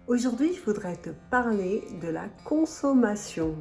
Aujourd'hui, je voudrais te parler de la consommation.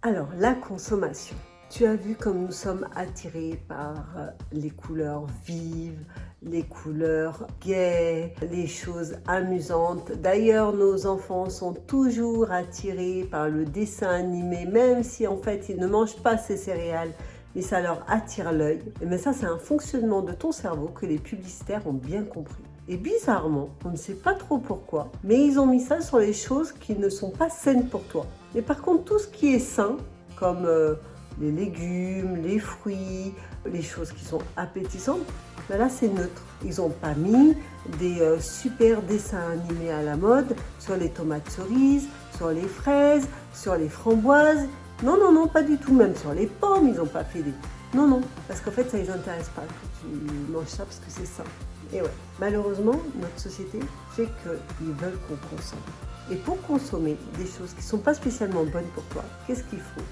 Alors, la consommation. Tu as vu comme nous sommes attirés par les couleurs vives, les couleurs gaies, les choses amusantes. D'ailleurs, nos enfants sont toujours attirés par le dessin animé, même si en fait ils ne mangent pas ces céréales, mais ça leur attire l'œil. Mais ça, c'est un fonctionnement de ton cerveau que les publicitaires ont bien compris. Et bizarrement, on ne sait pas trop pourquoi, mais ils ont mis ça sur les choses qui ne sont pas saines pour toi. Mais par contre, tout ce qui est sain, comme les légumes, les fruits, les choses qui sont appétissantes, ben là c'est neutre. Ils n'ont pas mis des super dessins animés à la mode sur les tomates cerises, sur les fraises, sur les framboises. Non, non, non, pas du tout. Même sur les pommes, ils n'ont pas fait des... Non, non, parce qu'en fait ça ne les intéresse pas que tu manges ça parce que c'est sain. Et ouais, malheureusement, notre société fait qu'ils veulent qu'on consomme. Et pour consommer des choses qui ne sont pas spécialement bonnes pour toi, qu'est-ce qu'il faut ?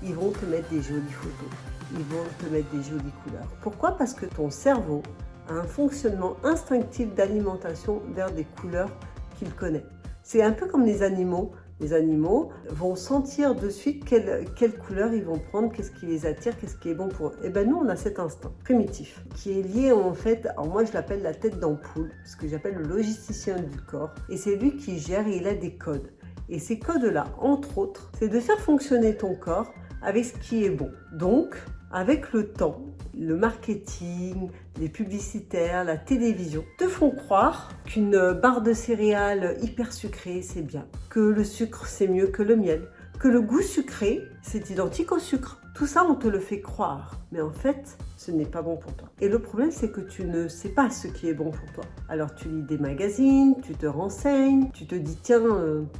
Ils vont te mettre des jolies photos, ils vont te mettre des jolies couleurs. Pourquoi ? Parce que ton cerveau a un fonctionnement instinctif d'alimentation vers des couleurs qu'il connaît. C'est un peu comme les animaux. Les animaux vont sentir de suite quelle couleur ils vont prendre, qu'est-ce qui les attire, qu'est-ce qui est bon pour eux. Et bien nous, on a cet instinct primitif qui est lié en fait, alors moi je l'appelle la tête d'ampoule, ce que j'appelle le logisticien du corps. Et c'est lui qui gère et il a des codes. Et ces codes-là, entre autres, c'est de faire fonctionner ton corps avec ce qui est bon. Donc, avec le temps, le marketing, les publicitaires, la télévision te font croire qu'une barre de céréales hyper sucrée, c'est bien, que le sucre, c'est mieux que le miel, que le goût sucré, c'est identique au sucre. Tout ça, on te le fait croire. Mais en fait, ce n'est pas bon pour toi. Et le problème, c'est que tu ne sais pas ce qui est bon pour toi. Alors, tu lis des magazines, tu te renseignes, tu te dis, tiens,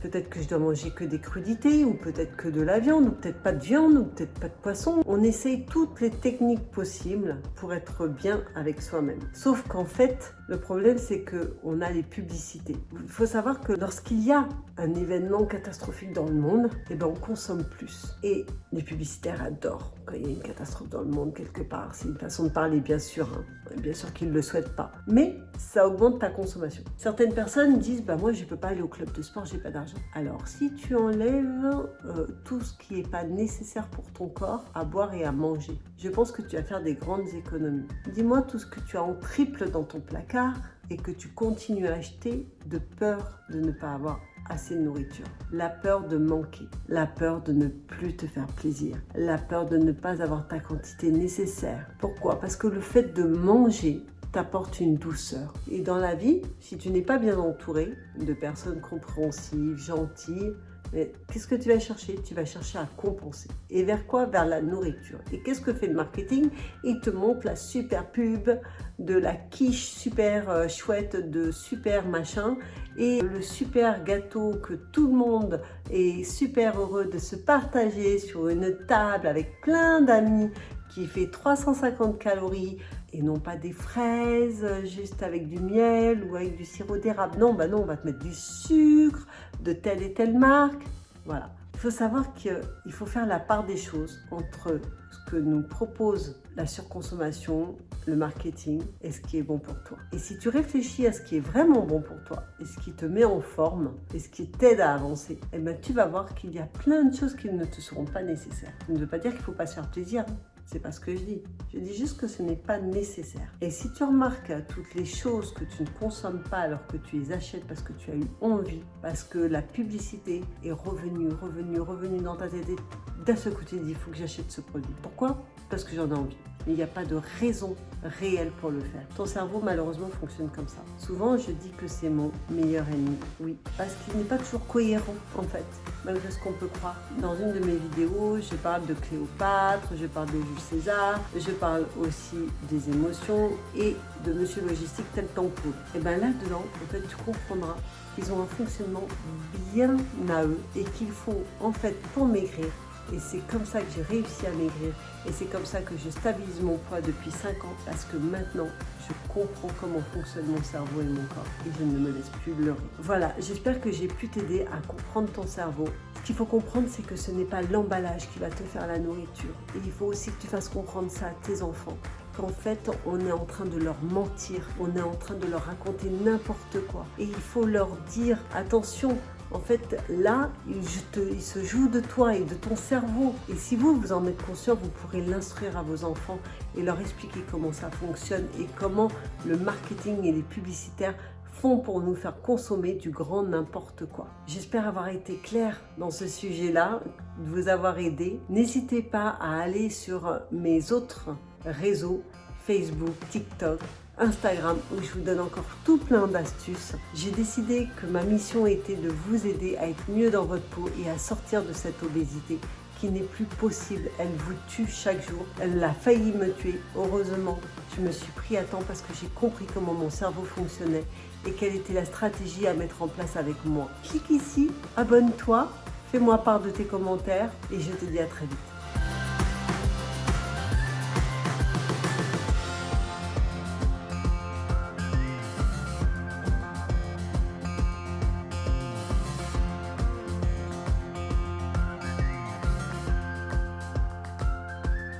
peut-être que je dois manger que des crudités, ou peut-être que de la viande, ou peut-être pas de viande, ou peut-être pas de poisson. On essaye toutes les techniques possibles pour être bien avec soi-même. Sauf qu'en fait, le problème, c'est qu'on a les publicités. Il faut savoir que lorsqu'il y a un événement catastrophique dans le monde, eh ben, on consomme plus. Et les publicitaires adorent quand il y a une catastrophe dans le monde quelque part. C'est une façon de parler, bien sûr. Bien sûr qu'ils ne le souhaitent pas. Mais ça augmente ta consommation. Certaines personnes disent, bah moi je ne peux pas aller au club de sport, j'ai pas d'argent. Alors si tu enlèves tout ce qui n'est pas nécessaire pour ton corps à boire et à manger, je pense que tu vas faire des grandes économies. Dis-moi tout ce que tu as en triple dans ton placard et que tu continues à acheter de peur de ne pas avoir assez de nourriture, la peur de manquer, la peur de ne plus te faire plaisir, la peur de ne pas avoir ta quantité nécessaire. Pourquoi ? Parce que le fait de manger t'apporte une douceur. Et dans la vie, si tu n'es pas bien entouré de personnes compréhensives, gentilles, mais qu'est-ce que tu vas chercher ? Tu vas chercher à compenser. Et vers quoi ? Vers la nourriture. Et qu'est-ce que fait le marketing ? Il te montre la super pub de la quiche super chouette de super machin et le super gâteau que tout le monde est super heureux de se partager sur une table avec plein d'amis qui fait 350 calories et non pas des fraises juste avec du miel ou avec du sirop d'érable. Non, bah non, on va te mettre du sucre de telle et telle marque. Voilà. Il faut savoir qu'il faut faire la part des choses entre ce que nous propose la surconsommation, le marketing et ce qui est bon pour toi. Et si tu réfléchis à ce qui est vraiment bon pour toi et ce qui te met en forme et ce qui t'aide à avancer, eh ben, tu vas voir qu'il y a plein de choses qui ne te seront pas nécessaires. Ça ne veut pas dire qu'il ne faut pas se faire plaisir. C'est pas ce que je dis. Je dis juste que ce n'est pas nécessaire. Et si tu remarques toutes les choses que tu ne consommes pas alors que tu les achètes parce que tu as eu envie, parce que la publicité est revenue dans ta tête, d'un seul côté, il dit, il faut que j'achète ce produit. Pourquoi ? Parce que j'en ai envie. Mais il n'y a pas de raison réelle pour le faire. Ton cerveau, malheureusement, fonctionne comme ça. Souvent, je dis que c'est mon meilleur ennemi. Oui, parce qu'il n'est pas toujours cohérent, en fait, malgré ce qu'on peut croire. Dans une de mes vidéos, je parle de Cléopâtre, je parle de Jules César, je parle aussi des émotions et de Monsieur Logistique tel Tampoul. Et bien là-dedans, en fait, tu comprendras qu'ils ont un fonctionnement bien à eux et qu'il faut, en fait, pour maigrir, Et c'est comme ça que j'ai réussi à maigrir. Et c'est comme ça que je stabilise mon poids depuis 5 ans parce que maintenant, je comprends comment fonctionne mon cerveau et mon corps. Et je ne me laisse plus leurrer. Voilà, j'espère que j'ai pu t'aider à comprendre ton cerveau. Ce qu'il faut comprendre, c'est que ce n'est pas l'emballage qui va te faire la nourriture. Et il faut aussi que tu fasses comprendre ça à tes enfants. Qu'en fait, on est en train de leur mentir. On est en train de leur raconter n'importe quoi. Et il faut leur dire, attention, en fait, là, il se joue de toi et de ton cerveau. Et si vous en êtes conscient, vous pourrez l'instruire à vos enfants et leur expliquer comment ça fonctionne et comment le marketing et les publicitaires font pour nous faire consommer du grand n'importe quoi. J'espère avoir été claire dans ce sujet-là, de vous avoir aidé. N'hésitez pas à aller sur mes autres réseaux, Facebook, TikTok, Instagram, où je vous donne encore tout plein d'astuces. J'ai décidé que ma mission était de vous aider à être mieux dans votre peau et à sortir de cette obésité qui n'est plus possible. Elle vous tue chaque jour. Elle a failli me tuer. Heureusement, je me suis pris à temps parce que j'ai compris comment mon cerveau fonctionnait et quelle était la stratégie à mettre en place avec moi. Clique ici, abonne-toi, fais-moi part de tes commentaires et je te dis à très vite.